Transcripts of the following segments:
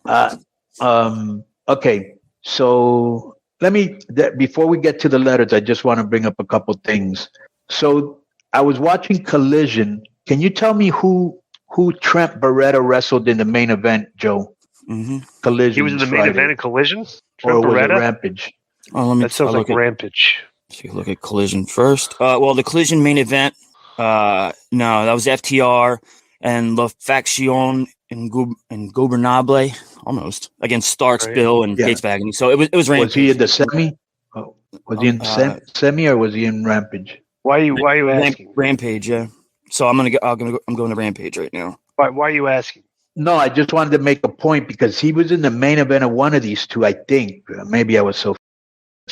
Uh, okay, so before we get to the letters, I just want to bring up a couple things. So I was watching Collision. Can you tell me who Trent Beretta wrestled in the main event, Joe? Mm-hmm. Collision. He was in the main event in Collision? Or was it Beretta? Rampage? Oh, that sounds like Rampage. Take a look at Collision first. Well, the Collision main event, no, that was FTR and La Faction and Gobernable, almost, against Starks, right. Bill, and Gates Wagon. So it was Rampage. Was he in the semi? Oh, was he in semi or was he in Rampage? Why are you asking? Rampage, yeah. So I'm going to Rampage right now. Why are you asking? No, I just wanted to make a point because he was in the main event of one of these two, I think. Maybe I was so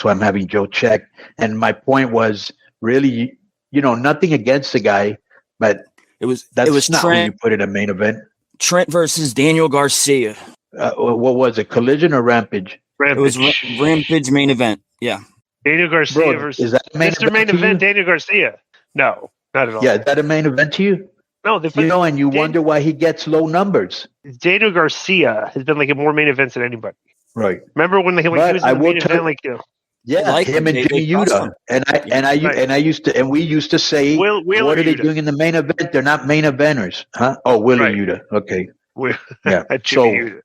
why I'm having Joe check. And my point was really, nothing against the guy, but it was not Trent, when you put it in a main event. Trent versus Daniel Garcia. What was it, Collision or Rampage? It was Rampage main event, yeah. Daniel Garcia versus is that Mr. Main Event, Daniel Garcia. No, not at all. Yeah, is that a main event to you? No, and you wonder why he gets low numbers. Daniel Garcia has been like more main events than anybody. Right. Remember when he was in the main event, Yeah, him and Jimmy Yuta, and we used to say, what are they doing in the main event? They're not main eventers, huh? Oh, Willie Yuta. Okay. Yeah. Yuta.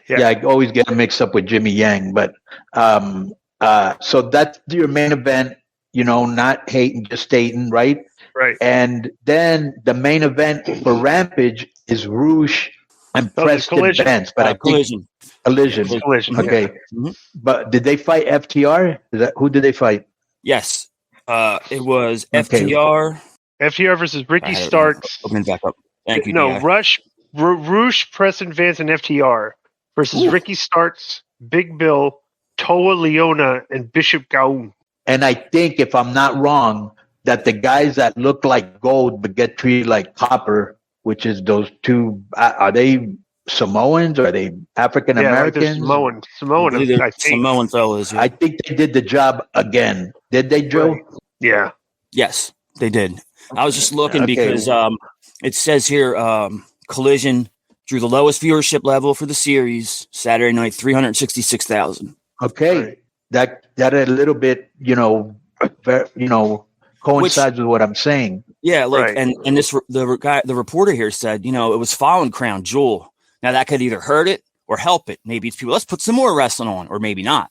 Yeah, I always get mixed up with Jimmy Yang, but so that's your main event. Not hating, just stating, right? Right. And then the main event for Rampage is Roosh and Preston Vance, but I think Collision. Okay. Yeah. Mm-hmm. But did they fight FTR? Who did they fight? Yes. It was FTR. FTR versus Ricky Starks. Open back up. Thank you. No, Roosh, Preston Vance, and FTR versus Ricky Starks, Big Bill, Toa Leona, and Bishop Gaun. And I think, if I'm not wrong, that the guys that look like gold but get treated like copper, which is those two, are they Samoans or are they African Americans? Yeah, Samoan. I think. Samoan fellas. Yeah. I think they did the job again. Did they, Joe? Right. Yeah. Yes, they did. I was just looking because it says here Collision drew the lowest viewership level for the series Saturday night, 366,000. Okay, right. that a little bit, coincides with what I'm saying. Yeah, and this the reporter here said, it was Fallen Crown Jewel. Now that could either hurt it or help it. Maybe it's people. Let's put some more wrestling on, or maybe not.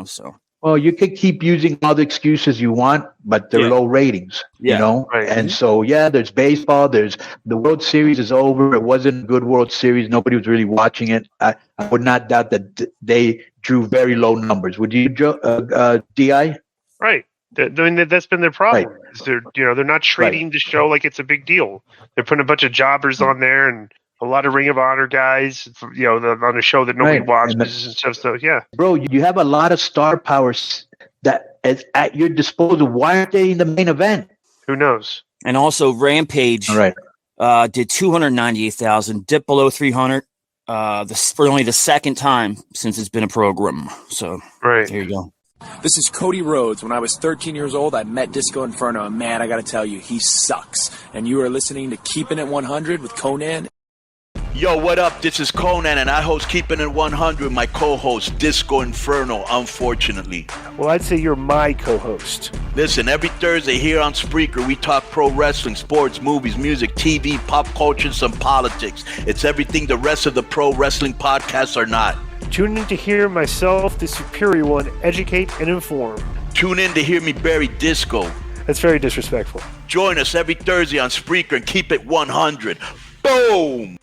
So. Well, you could keep using all the excuses you want, but they're low ratings. Right. And so there's baseball. There's the World Series is over. It wasn't a good World Series. Nobody was really watching it. I would not doubt that they drew very low numbers. Would you, Di? Right. That's been their problem. Right. They're not treating the show like it's a big deal. They're putting a bunch of jobbers on there and a lot of Ring of Honor guys, on a show that nobody watches and stuff. So bro, you have a lot of star powers that is at your disposal. Why aren't they in the main event? Who knows? And also, Rampage did 298,000, dipped below 300. For only the second time since it's been a program. So there you go. This is Cody Rhodes. When I was 13 years old, I met Disco Inferno, and man, I gotta tell you, he sucks. And you are listening to Keeping It 100 with Konnan. Yo, what up? This is Konnan, and I host Keeping It 100, my co-host, Disco Inferno, unfortunately. Well, I'd say you're my co-host. Listen, every Thursday here on Spreaker, we talk pro wrestling, sports, movies, music, TV, pop culture, and some politics. It's everything the rest of the pro wrestling podcasts are not. Tune in to hear myself, the superior one, educate and inform. Tune in to hear me bury Disco. That's very disrespectful. Join us every Thursday on Spreaker and keep it 100. Boom!